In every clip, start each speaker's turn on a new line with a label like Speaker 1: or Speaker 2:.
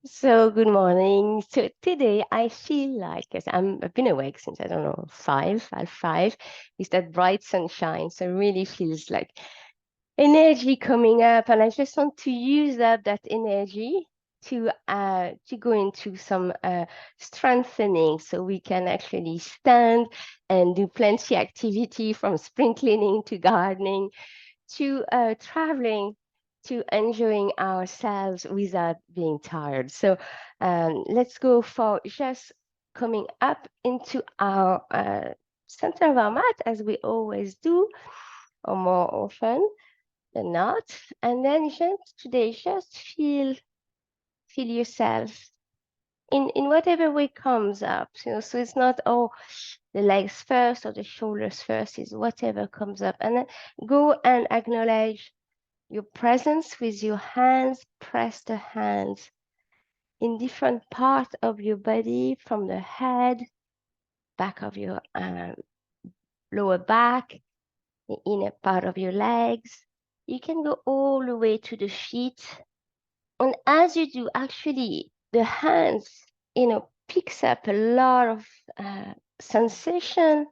Speaker 1: So good morning. So today I feel like, because I've been awake since I don't know 5, it's that bright sunshine. So it really feels like energy coming up, and I just want to use up that energy to go into some strengthening, so we can actually stand and do plenty activity from spring cleaning to gardening to traveling to enjoying ourselves without being tired. So let's go for just coming up into our center of our mat as we always do, or more often than not. And then just today, just feel yourself in whatever way comes up. So it's not, oh, the legs first or the shoulders first, is whatever comes up. And then go and acknowledge your presence with your hands. Press the hands in different parts of your body, from the head, back of your lower back, the inner part of your legs. You can go all the way to the feet. And as you do, actually, the hands, picks up a lot of sensation,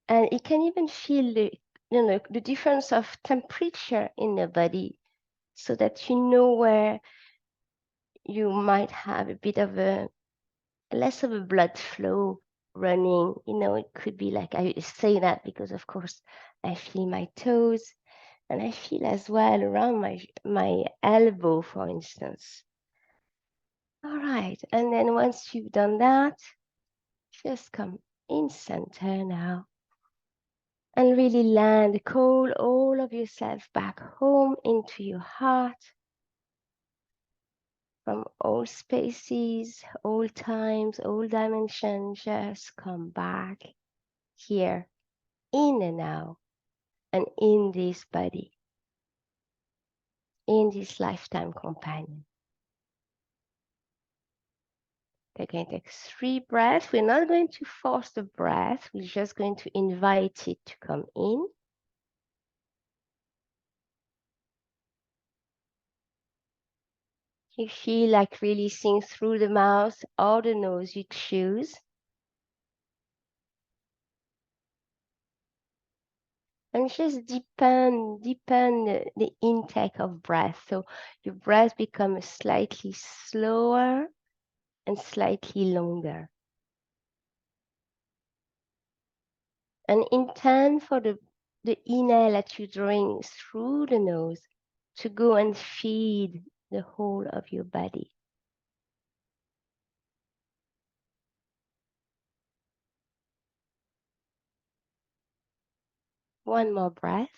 Speaker 1: and you can even feel the difference of temperature in the body, so that you know where you might have a bit of a less of a blood flow running. It could be like, I say that because of course I feel my toes, and I feel as well around my elbow, for instance. All right, and then once you've done that, just come in center now and really land, call all of yourself back home into your heart. From all spaces, all times, all dimensions, just come back here in the now, and in this body, in this lifetime companion. We're going to take 3 breaths. We're not going to force the breath. We're just going to invite it to come in. You feel like releasing through the mouth or the nose, you choose. And just deepen the intake of breath. So your breath becomes slightly slower and slightly longer. And intend for the inhale that you drawing through the nose to go and feed the whole of your body. One more breath.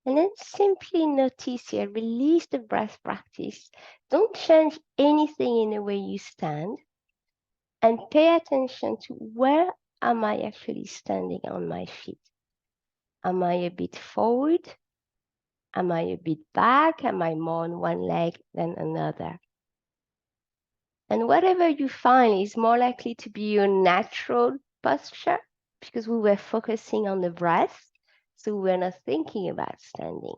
Speaker 1: And then simply notice here, release the breath practice. Don't change anything in the way you stand, and pay attention to where am I actually standing on my feet. Am I a bit forward? Am I a bit back? Am I more on one leg than another? And whatever you find is more likely to be your natural posture, because we were focusing on the breath, so we're not thinking about standing.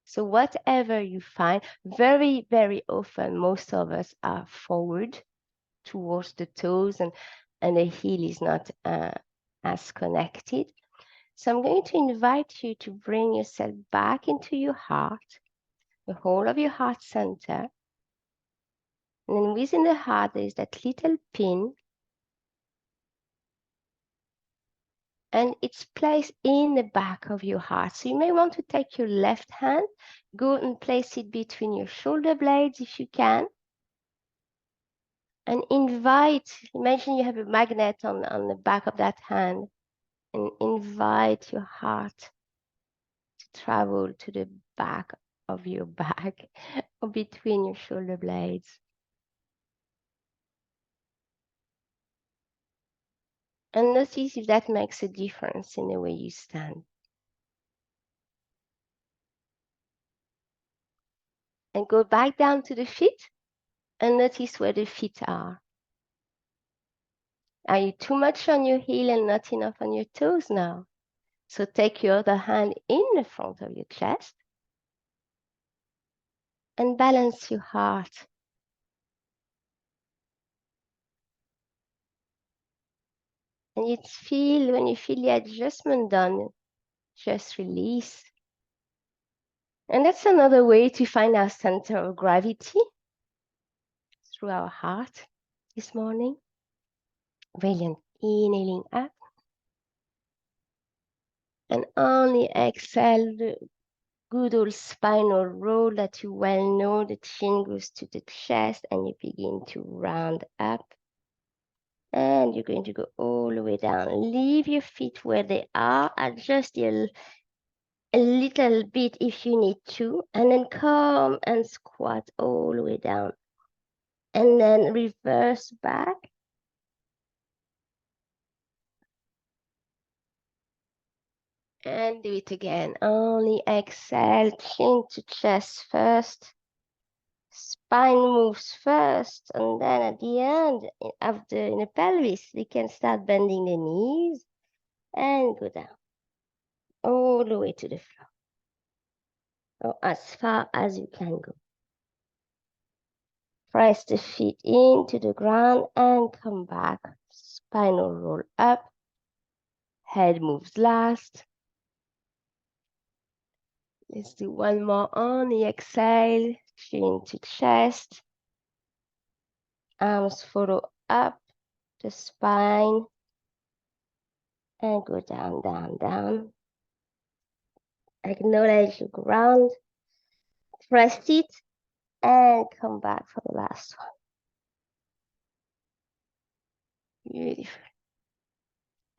Speaker 1: So whatever you find, very, very often, most of us are forward towards the toes, and the heel is not as connected. So I'm going to invite you to bring yourself back into your heart, the whole of your heart center. And then within the heart, there's that little pin, and it's placed in the back of your heart. So you may want to take your left hand, go and place it between your shoulder blades if you can, and imagine you have a magnet on the back of that hand, and invite your heart to travel to the back of your back or between your shoulder blades. And notice if that makes a difference in the way you stand. And go back down to the feet and notice where the feet are. Are you too much on your heel and not enough on your toes now? So take your other hand in the front of your chest and balance your heart. And when you feel the adjustment done, just release. And that's another way to find our center of gravity through our heart this morning. Brilliant. Inhaling up. And only exhale the good old spinal roll that you well know. The chin goes to the chest and you begin to round up. And you're going to go all the way down. Leave your feet where they are. Adjust a little bit if you need to. And then come and squat all the way down. And then reverse back. And do it again. Only exhale, chin to chest first. Spine moves first, and then at the end of the pelvis, we can start bending the knees and go down all the way to the floor, or as far as you can go. Press the feet into the ground and come back. Spinal roll up. Head moves last. Let's do one more on the exhale. Chin to chest. Arms follow up the spine and go down, down, down. Acknowledge the ground. Press it and come back for the last one. Beautiful.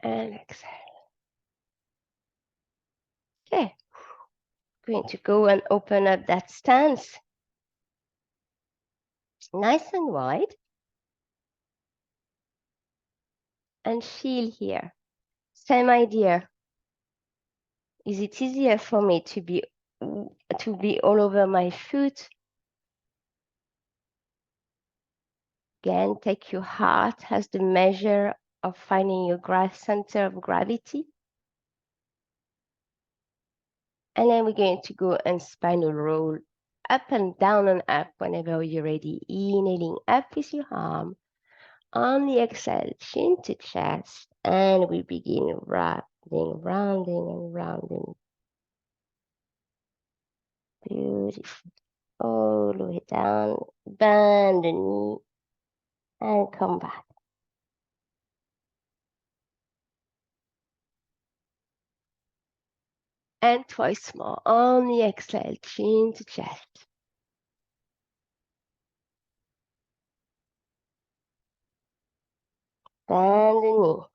Speaker 1: And exhale. Okay. Going to go and open up that stance. Nice and wide. And feel here. Same idea. Is it easier for me to be all over my foot? Again, take your heart as the measure of finding your center of gravity. And then we're going to go and spinal roll up and down and up whenever you're ready. Inhaling up with your arm. On the exhale, chin to chest. And we begin rounding, rounding, and rounding. Beautiful. All the way down. Bend the knee and come back. And twice more. On the exhale, chin to chest. Bend the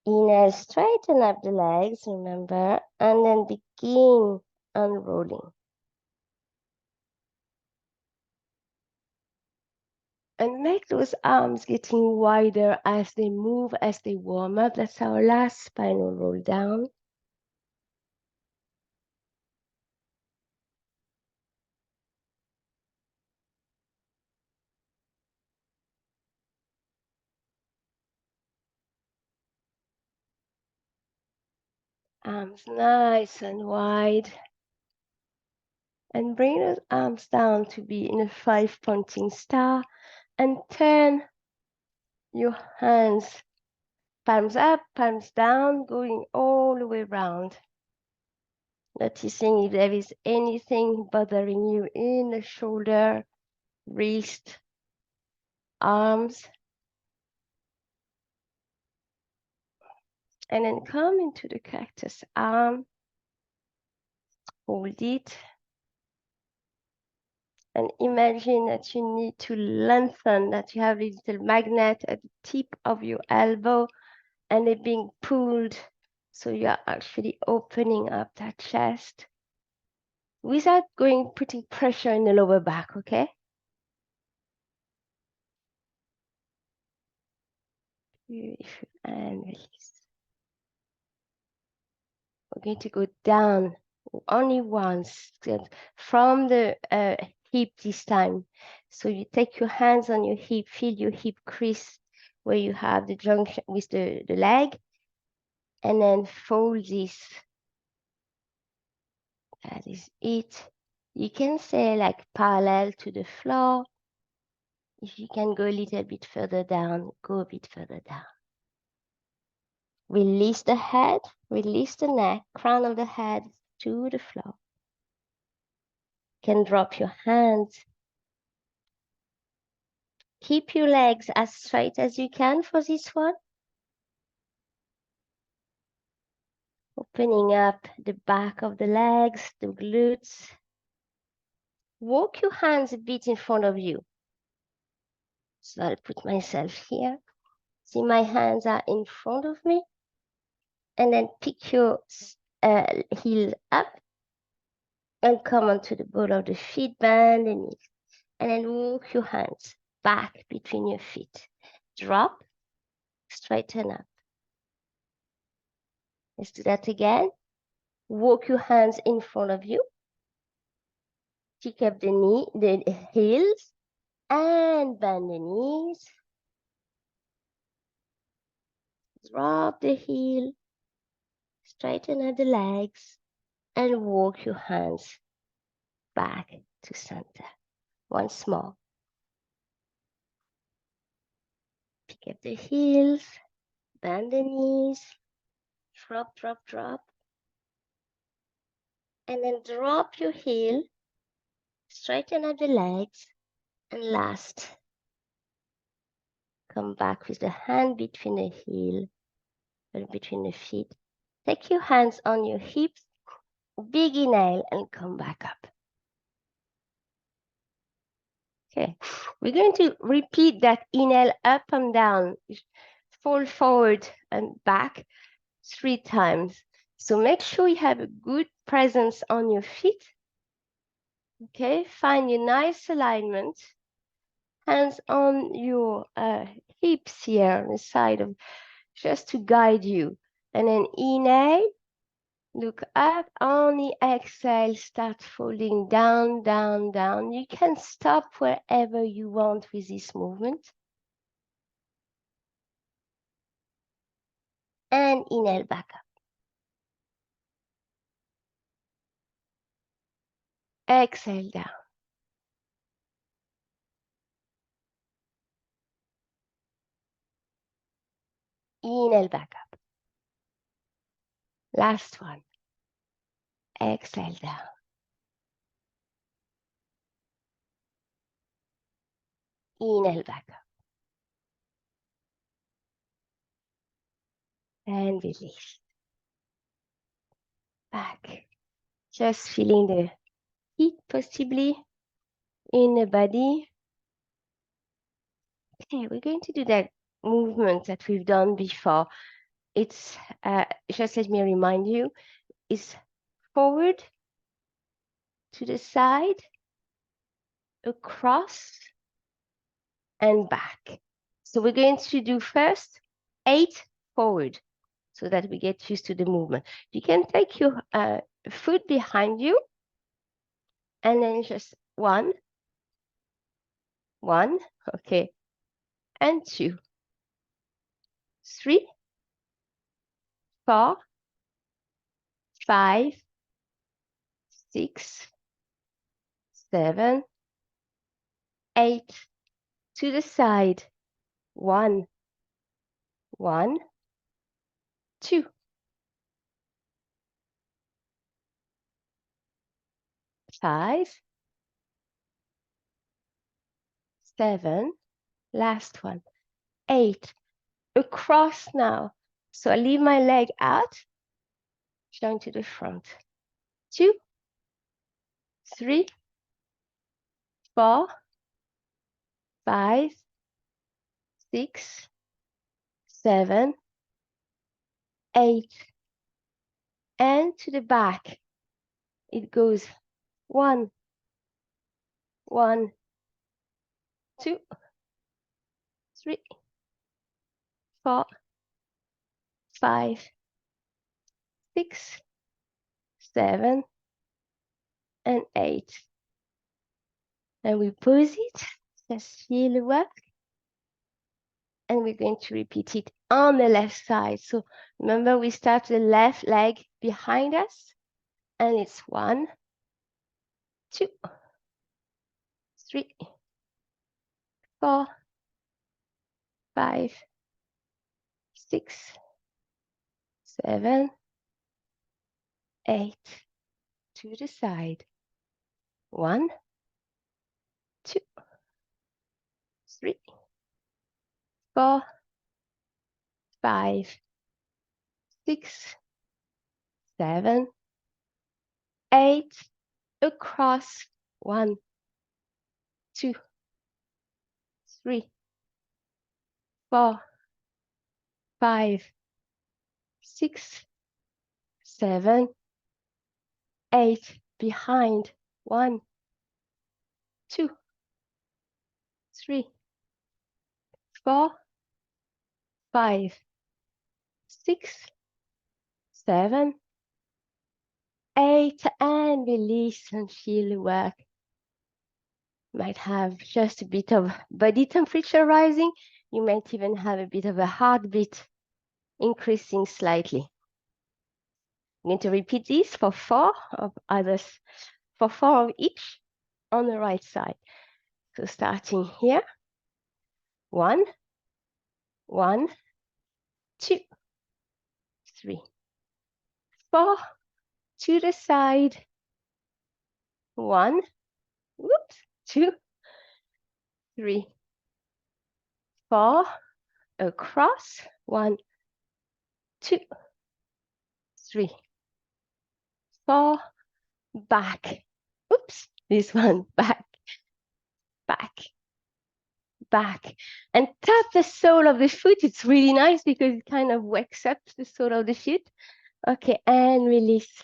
Speaker 1: knee. Inhale, straighten up the legs, remember, and then begin unrolling. And make those arms getting wider as they move, as they warm up. That's our last spinal roll down. Arms nice and wide. And bring those arms down to be in a 5-pointing star. And turn your hands, palms up, palms down, going all the way around. Noticing if there is anything bothering you in the shoulder, wrist, arms. And then come into the cactus arm. Hold it. And imagine that you need to lengthen, that you have a little magnet at the tip of your elbow and it being pulled. So you are actually opening up that chest without putting pressure in the lower back, okay? Beautiful. And release. We're going to go down only once from the hip this time. So you take your hands on your hip, feel your hip crease where you have the junction with the leg, and then fold this. That is it. You can say like parallel to the floor. If you can go a little bit further down, go a bit further down. Release the head, release the neck, crown of the head to the floor. You can drop your hands. Keep your legs as straight as you can for this one. Opening up the back of the legs, the glutes. Walk your hands a bit in front of you. So I'll put myself here. See, my hands are in front of me. And then pick your heels up and come onto the ball of the feet, bend the knees. And then walk your hands back between your feet. Drop, straighten up. Let's do that again. Walk your hands in front of you. Pick up the heels, and bend the knees. Drop the heel, straighten up the legs, and walk your hands back to center. Once more. Pick up the heels, bend the knees, drop, drop, drop. And then drop your heel, straighten up the legs, and last, come back with the hand between the heel and between the feet. Take your hands on your hips, big inhale, and come back up. Okay, we're going to repeat that inhale up and down, fall forward and back 3 times. So make sure you have a good presence on your feet. Okay, find your nice alignment. Hands on your hips here on the side of, just to guide you. And then inhale, look up, on the exhale, start folding down, down, down. You can stop wherever you want with this movement. And inhale back up. Exhale down. Inhale back up. Last one. Exhale down. Inhale back up. And release. Back. Just feeling the heat possibly in the body. Okay, we're going to do that movement that we've done before. It's, just let me remind you, is forward, to the side, across, and back. So we're going to do first 8 forward so that we get used to the movement. You can take your foot behind you and then just 1, okay, and 2, 3, 4, 5, 6, 7, 8, to the side, 1, 2. 5, 7, last one, 8. Across now. So I leave my leg out, down to the front. 2, 3, 4, 5, 6, 7, 8. And to the back. It goes 1, 2, 3, 4, 5, 6, 7, and 8. And we pause it, just feel the work. And we're going to repeat it on the left side. So remember, we start the left leg behind us, and it's 1, 2, 3, 4, 5, 6, 7, 8. To the side. 1, 2, 3, 4, 5, 6, 7, 8. Across. 1, 2, 3, 4, 5, 6, 7, 8. Behind. 1, 2, 3, 4, 5, 6, 7, 8. And release and feel the work. Might have just a bit of body temperature rising. You might even have a bit of a heartbeat increasing slightly. I'm going to repeat this for 4 of others, for 4 of each on the right side. So starting here, 1, 1, 2, 3, 4, to the side, 1, whoops, 2, 3, 4, across, 1, 2, 3, 4, back, oops, this one, back, back, back, and tap the sole of the foot. It's really nice because it kind of wakes up the sole of the foot. Okay, and release.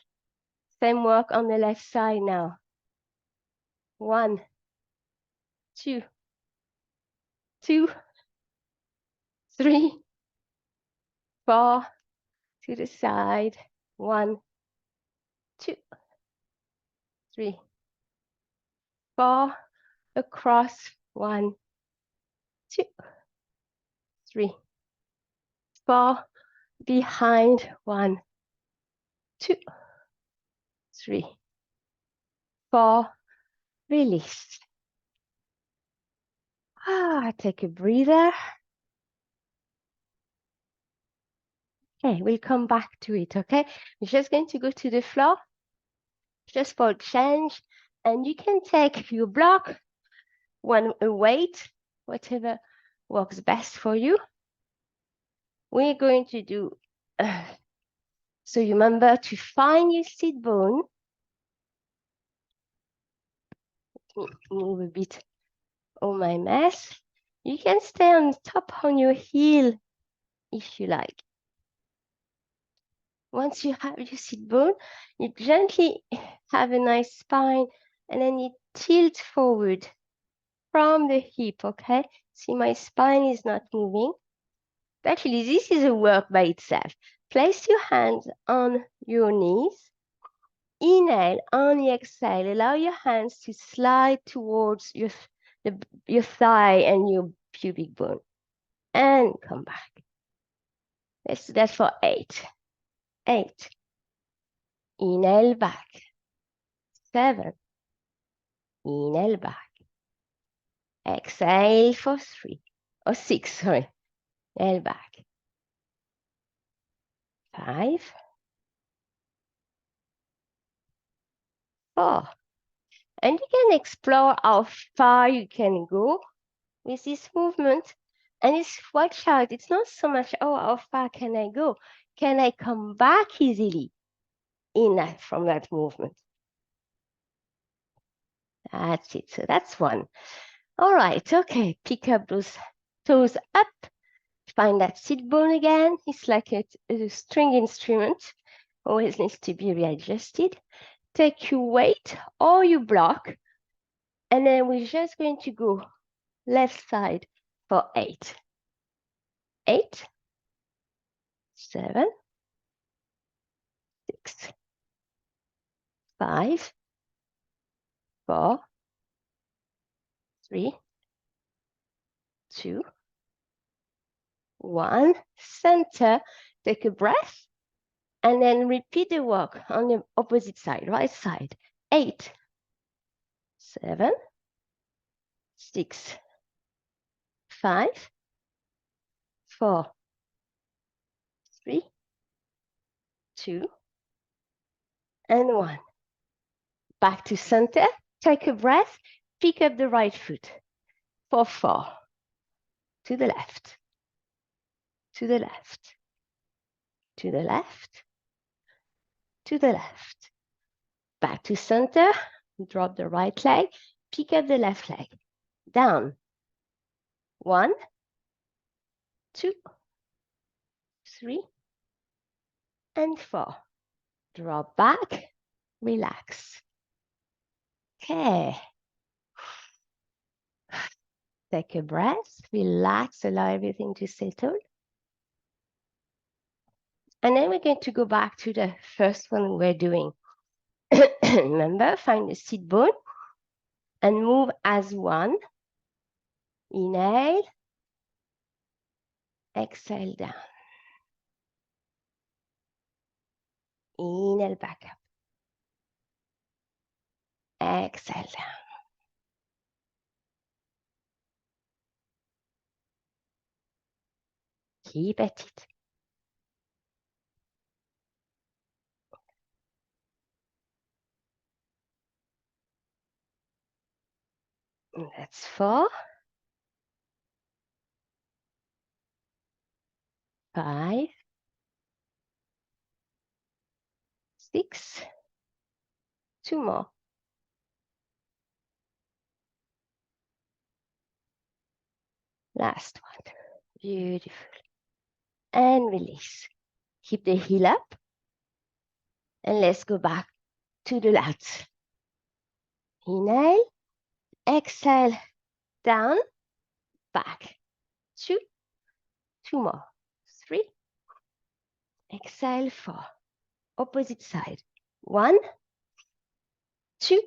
Speaker 1: Same work on the left side now. 1, 2, 2, 3, 4, to the side. 1, 2, 3, 4, across. 1, 2, 3, 4, behind. 1, 2, 3, 4, release. Take a breather. Okay, we'll come back to it, okay? We're just going to go to the floor, just for a change, and you can take your block, a weight, whatever works best for you. We're going to do, so you remember to find your sit bone. Move a bit all my mess. You can stay on top on your heel if you like. Once you have your sit bone, you gently have a nice spine, and then you tilt forward from the hip, okay? See, my spine is not moving. Actually, this is a work by itself. Place your hands on your knees. Inhale, on the exhale, allow your hands to slide towards your thigh and your pubic bone. And come back. Let's do that for 8. 8. Inhale back. 7. Inhale back. Exhale for 3. Or 6, sorry. Inhale back. 5. 4. And you can explore how far you can go with this movement. And it's watch out, it's not so much, oh, how far can I go? Can I come back easily from that movement? That's it. So that's 1. All right, okay. Pick up those toes up. Find that sit bone again. It's like a string instrument. Always needs to be readjusted. Take your weight or your block. And then we're just going to go left side for 8. 8, 7, 6, 5, 4, 3, 2, 1. Center. Take a breath. And then repeat the walk on the opposite side, right side. 8, 7, 6, 5, 4, 3, 2, and 1. Back to center. Take a breath. Pick up the right foot for 4. To the left. To the left. To the left. To the left. Back to center. Drop the right leg. Pick up the left leg. Down. 1, 2, 3, and 4. Drop back. Relax. Okay. Take a breath. Relax. Allow everything to settle. And then we're going to go back to the first one we're doing. Remember, find the sit bone and move as one. Inhale. Exhale down. Inhale back up. Exhale down. Keep at it. That's 4. 5. 6. 2 more. Last one. Beautiful. And release. Keep the heel up. And let's go back to the lats. Inhale. Exhale. Down. Back. 2. 2 more. 3. Exhale. 4. Opposite side. 1. 2.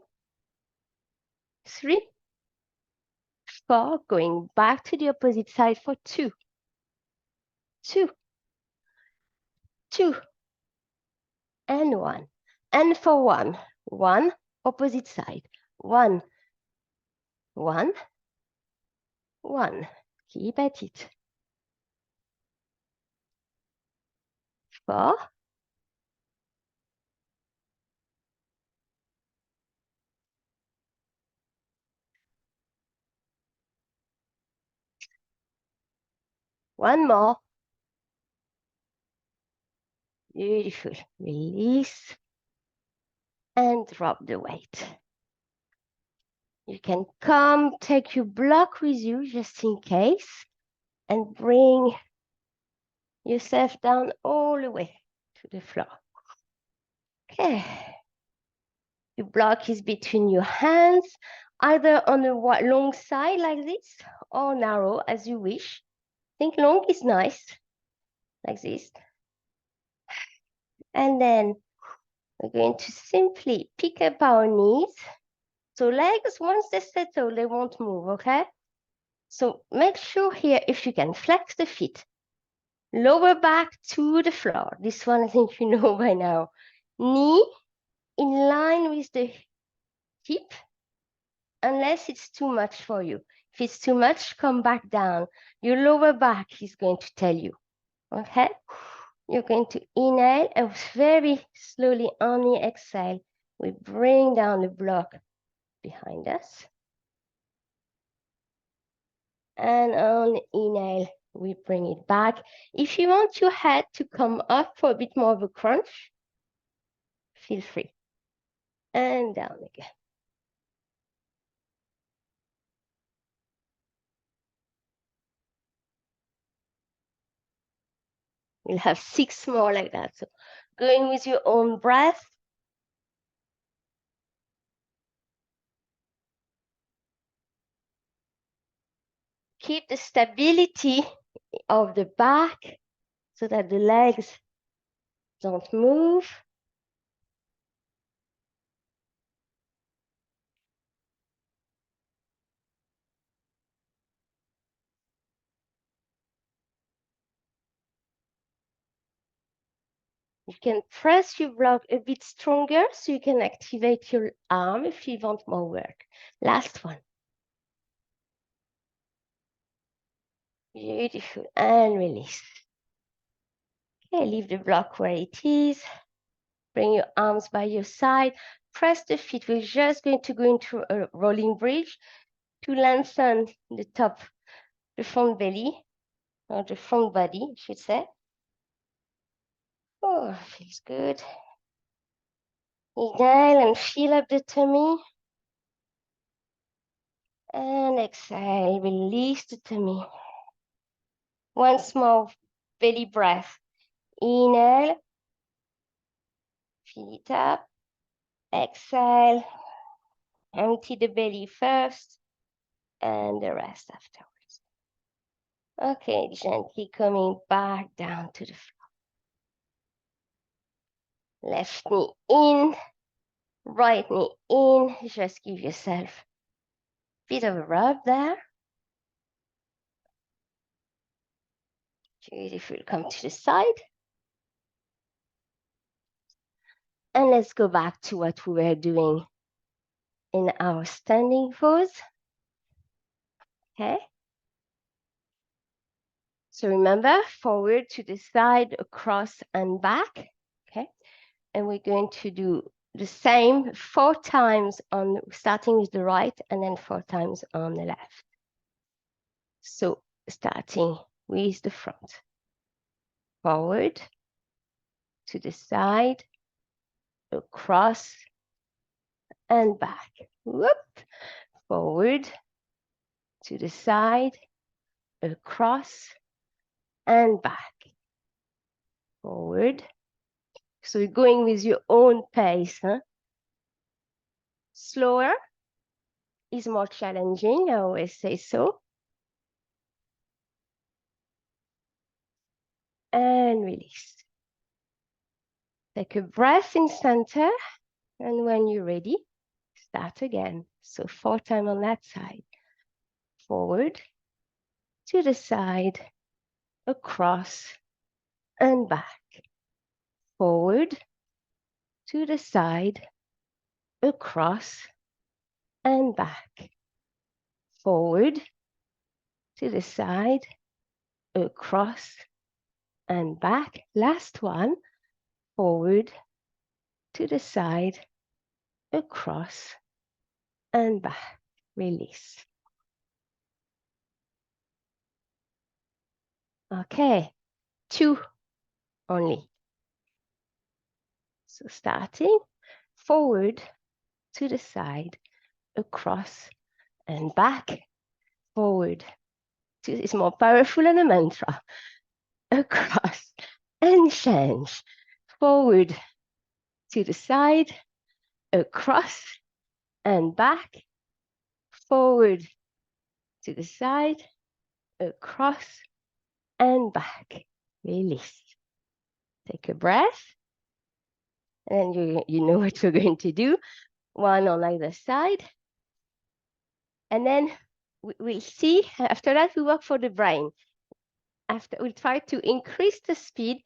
Speaker 1: 3. 4. Going back to the opposite side for 2. 2. 2. And 1. And for 1. 1. Opposite side. 1. 1. 1. Keep at it. 4. 1 more. Beautiful. Release. And drop the weight. You can come, take your block with you just in case, and bring yourself down all the way to the floor. Okay. Your block is between your hands, either on a long side like this or narrow as you wish. I think long is nice, like this. And then we're going to simply pick up our knees. So legs, once they settle, they won't move, okay? So make sure here, if you can, flex the feet. Lower back to the floor. This one I think you know by now. Knee in line with the hip, unless it's too much for you. If it's too much, come back down. Your lower back is going to tell you, okay? You're going to inhale and very slowly on the exhale, we bring down the block behind us. And on the inhale, we bring it back. If you want your head to come up for a bit more of a crunch, feel free. And down again. We'll have 6 more like that. So going with your own breath. Keep the stability of the back so that the legs don't move. You can press your block a bit stronger so you can activate your arm if you want more work. Last one. Beautiful. And release. Okay, leave the block where it is. Bring your arms by your side. Press the feet. We're just going to go into a rolling bridge to lengthen the top, the front belly, or the front body, I should say. Oh, feels good. Inhale and fill up the tummy. And exhale, release the tummy. Once more, belly breath. Inhale, fill it up. Exhale, empty the belly first, and the rest afterwards. Okay, gently coming back down to the floor. Left knee in, right knee in. Just give yourself a bit of a rub there. Beautiful. Come to the side. And let's go back to what we were doing in our standing pose. Okay. So remember, forward to the side, across and back. Okay. And we're going to do the same 4 times on starting with the right and then 4 times on the left. So starting with the front. Forward to the side, across and back. Whoop. Forward to the side, across and back. Forward. So you're going with your own pace. Huh? Slower is more challenging, I always say so. And release. Take a breath in center, and when you're ready, start again. So 4 times on that side. Forward, to the side, across, and back. Forward, to the side, across, and back. Forward, to the side, across, and back. Last one. Forward, to the side, across, and back. Release. Okay, 2 only. So starting forward, to the side, across, and back. Forward, it's more powerful than a mantra. Across, and change. Forward, to the side, across, and back. Forward, to the side, across, and back. Release. Take a breath. And you know what we're going to do. 1 on either side. And then we'll see, after that, we work for the brain. After we'll try to increase the speed,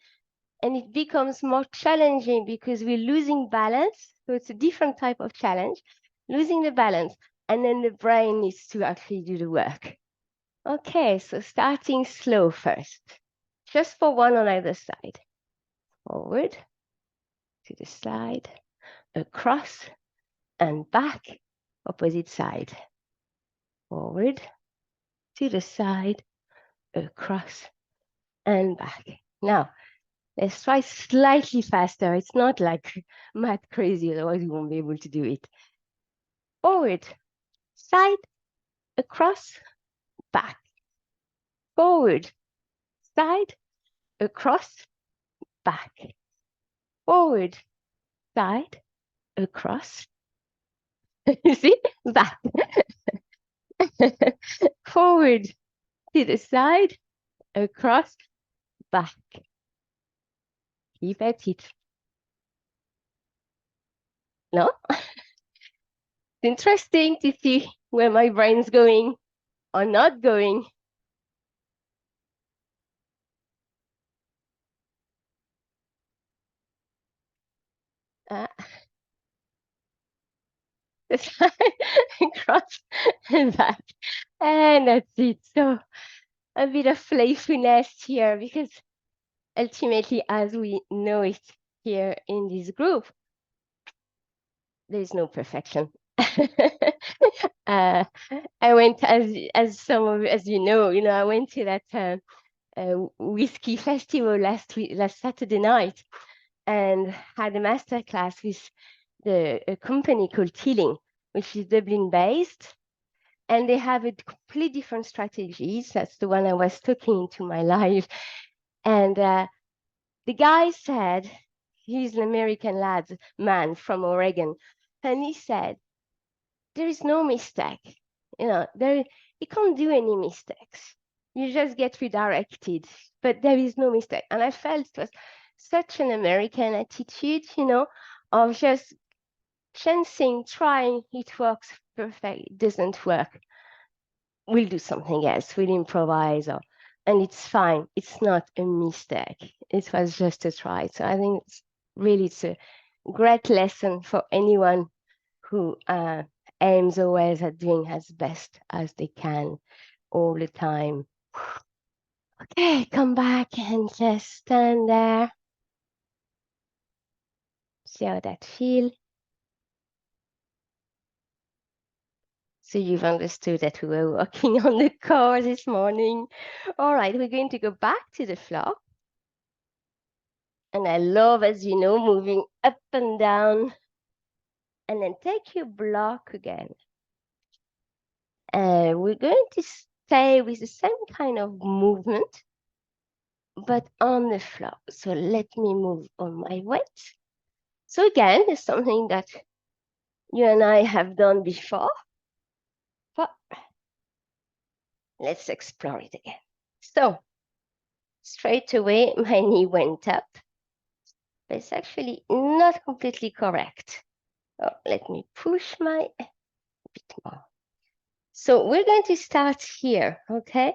Speaker 1: and it becomes more challenging because we're losing balance. So it's a different type of challenge, losing the balance. And then the brain needs to actually do the work. Okay, so starting slow first. Just for 1 on either side. Forward, to the side, across, and back, opposite side. Forward, to the side, across, and back. Now, let's try slightly faster. It's not like mad crazy, otherwise you won't be able to do it. Forward, side, across, back. Forward, side, across, back. Forward, side, across. You see? Back. Forward, to the side, across, back. Keep at it. No? It's interesting to see where my brain's going or not going. uh, across and back. And that's it. So a bit of playfulness here because ultimately, as we know it here in this group, there is no perfection. uh, I went as some of as I went to that whiskey festival last Saturday night, and had a master class with a company called Teeling, which is Dublin based, and they have a completely different strategies. That's the one I was talking into my live, and the guy said he's an American man from Oregon, and he said there is no mistake. You can't do any mistakes. You just get redirected, but there is no mistake. And I felt it was such an American attitude, of just chancing, trying, it works perfect, it doesn't work. We'll do something else, we'll improvise, and it's fine. It's not a mistake. It was just a try. So I think it's a great lesson for anyone who aims always at doing as best as they can all the time. Okay, come back and just stand there. See how that feels. So you've understood that we were working on the core this morning. All right, we're going to go back to the floor. And I love, as you know, moving up and down. And then take your block again. We're going to stay with the same kind of movement, but on the floor. So let me move on my weight. So again, it's something that you and I have done before, but let's explore it again. So straight away, my knee went up, but it's actually not completely correct. Oh, let me push my a bit more. So we're going to start here, okay?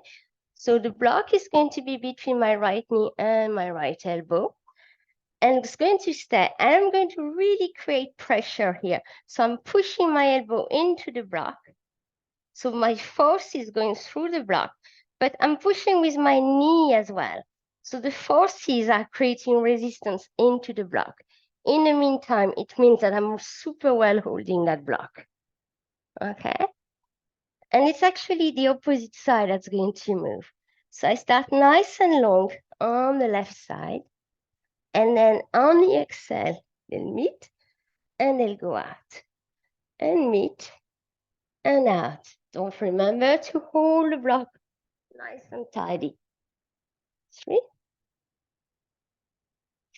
Speaker 1: So the block is going to be between my right knee and my right elbow. And it's going to stay. And I'm going to really create pressure here. So I'm pushing my elbow into the block. So my force is going through the block, but I'm pushing with my knee as well. So the forces are creating resistance into the block. In the meantime, it means that I'm super well holding that block. Okay? And it's actually the opposite side that's going to move. So I start nice and long on the left side, and then on the exhale, they'll meet and they'll go out and meet and out. Don't remember to hold the block nice and tidy. 3,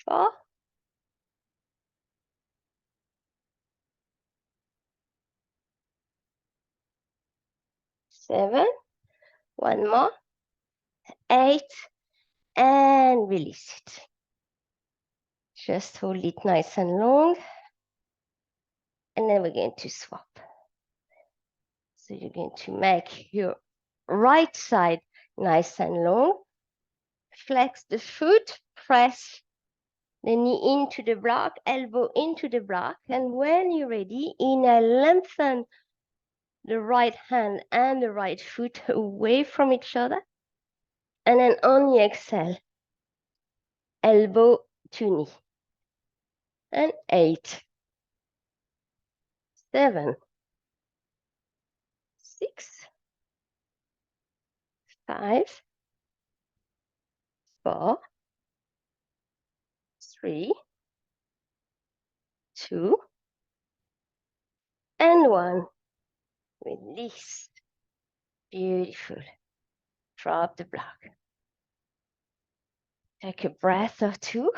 Speaker 1: 4, 7, one more, 8, and release it. Just hold it nice and long, and then we're going to swap. So you're going to make your right side nice and long, flex the foot, press the knee into the block, elbow into the block, and when you're ready, inhale, lengthen the right hand and the right foot away from each other, and then on the exhale, elbow to knee. And 8, 7, 6, 5, 4, 3, 2, and 1. Release. Beautiful. Drop the block. Take a breath or two.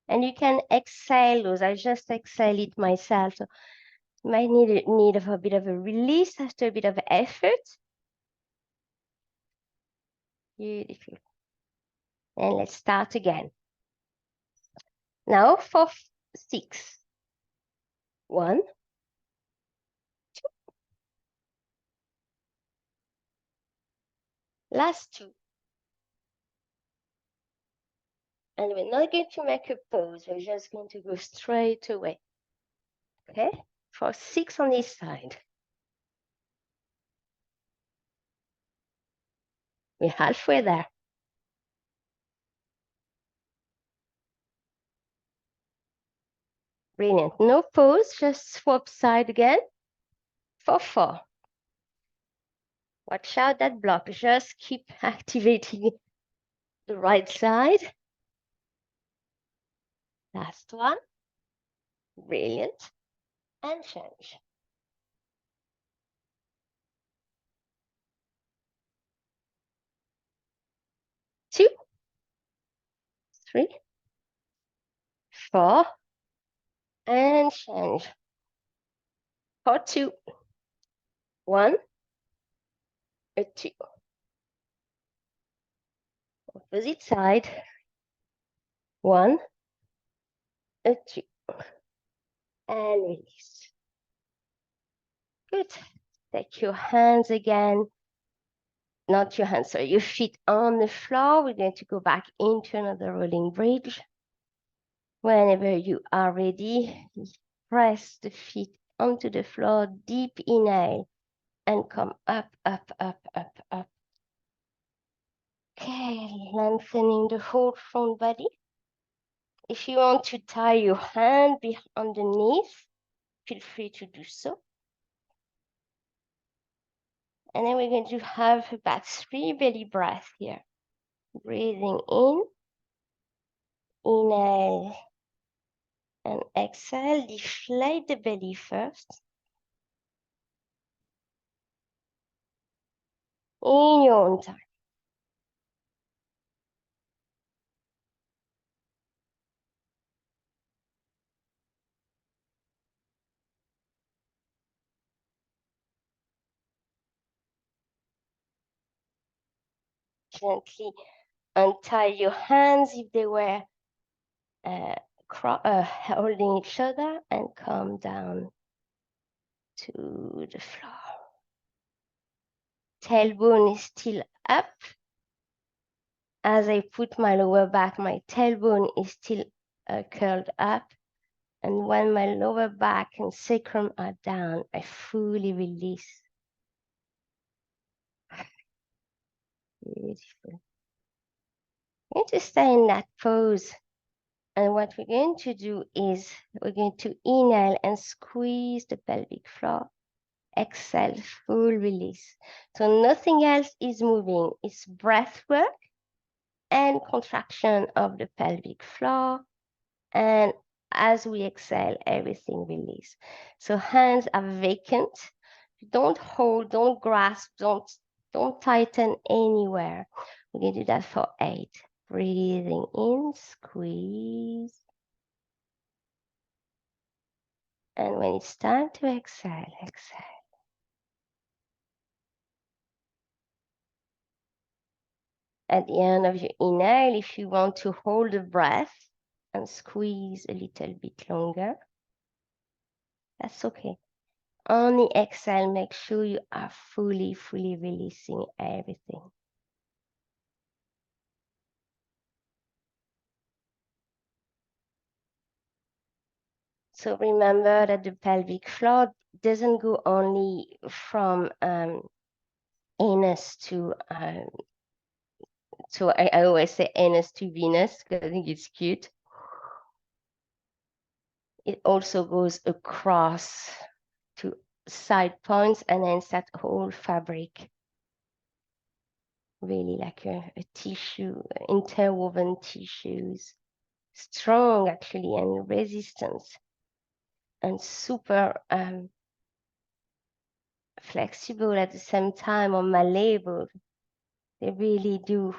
Speaker 1: And you can exhale those. I just exhaled it myself. So you might need of a bit of a release after a bit of effort. Beautiful. And let's start again. Now for 6. 1, 2, last 2, And we're not going to make a pause. We're just going to go straight away. Okay? For 6 on this side. We're halfway there. Brilliant. No pause, just swap side again. For 4. Watch out that block. Just keep activating the right side. Last one. Brilliant. And change. 2, 3, 4, and change. For 2, 1, a 2. Opposite side. 1, a 2. And release. Good. Take your hands again. Not your hands, sorry, your feet on the floor. We're going to go back into another rolling bridge. Whenever you are ready, press the feet onto the floor, deep inhale, and come up, up, up, up, up. Okay, lengthening the whole front body. If you want to tie your hand underneath, feel free to do so. And then we're going to have about 3 belly breaths here. Breathing in, inhale, and exhale. Deflate the belly first. In your own time. Gently untie your hands if they were holding each other and come down to the floor. Tailbone is still up. As I put my lower back, my tailbone is still curled up. And when my lower back and sacrum are down, I fully release. Beautiful. I'm going to stay in that pose. And what we're going to do is we're going to inhale and squeeze the pelvic floor. Exhale, full release. So nothing else is moving. It's breath work and contraction of the pelvic floor. And as we exhale, everything release. So hands are vacant. Don't hold, don't grasp, don't tighten anywhere. We're going to do that for 8. Breathing in, squeeze. And when it's time to exhale, exhale. At the end of your inhale, if you want to hold the breath and squeeze a little bit longer, that's okay. On the exhale, make sure you are fully releasing everything. So remember that the pelvic floor doesn't go only from anus to, so I always say anus to Venus because I think it's cute. It also goes across to side points and then that whole fabric. Really like a tissue, interwoven tissues, strong actually and resistance and super flexible at the same time or malleable. They really do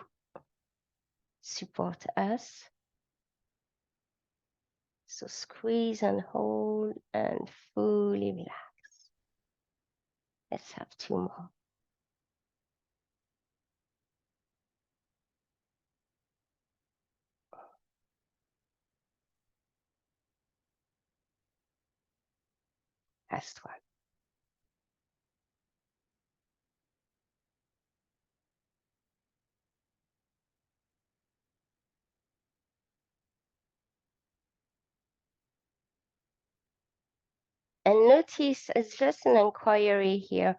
Speaker 1: support us. So squeeze and hold and fully relax. Let's have 2 more. Last one. And notice, it's just an inquiry here.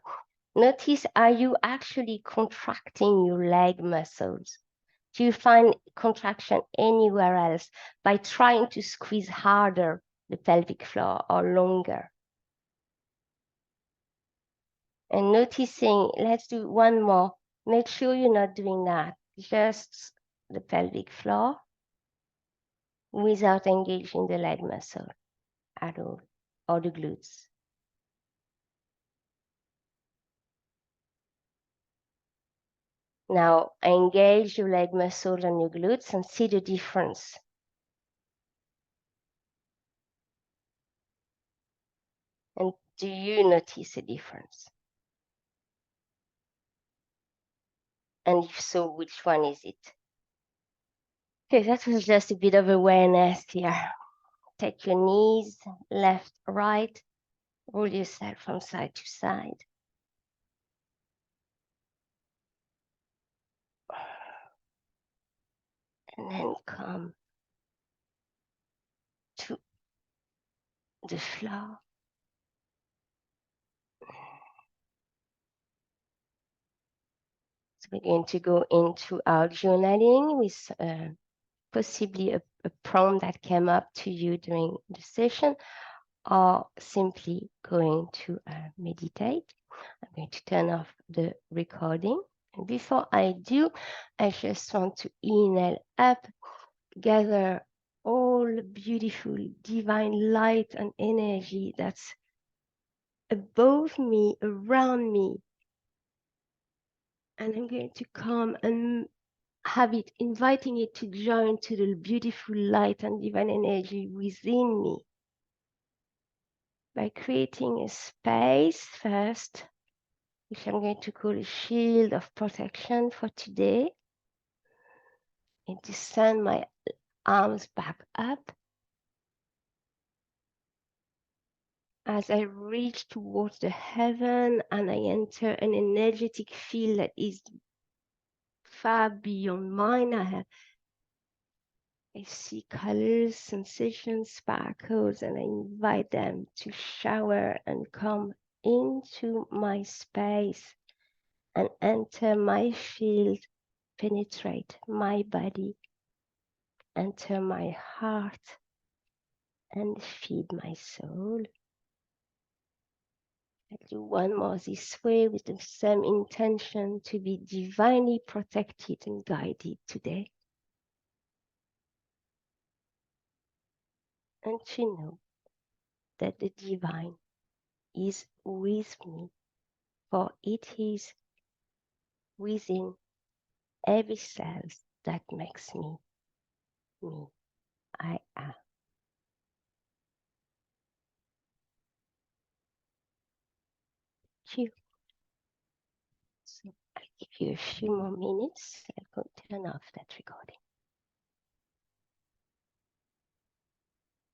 Speaker 1: Notice, are you actually contracting your leg muscles? Do you find contraction anywhere else by trying to squeeze harder the pelvic floor or longer? And noticing, let's do one more. Make sure you're not doing that. Just the pelvic floor without engaging the leg muscle at all, or the glutes. Now engage your leg muscle and your glutes and see the difference. And do you notice a difference? And if so, which one is it? Okay, that was just a bit of awareness here. Take your knees, left, right, roll yourself from side to side. And then come to the floor. So we're going to go into our journaling with possibly a prompt that came up to you during the session, or simply going to meditate. I'm going to turn off the recording. And before I do, I just want to inhale up, gather all the beautiful divine light and energy that's above me, around me. And I'm going to come and have it, inviting it to join to the beautiful light and divine energy within me by creating a space first, which I'm going to call a shield of protection for today, and to send my arms back up as I reach towards the heaven and I enter an energetic field that is far beyond mine. I see colors, sensations, sparkles, and I invite them to shower and come into my space and enter my field, penetrate my body, enter my heart, and feed my soul. I'll do one more this way with the same intention to be divinely protected and guided today. And to know that the divine is with me, for it is within every cell that makes me, me. I am. You. So I'll give you a few more minutes. I'll go turn off that recording.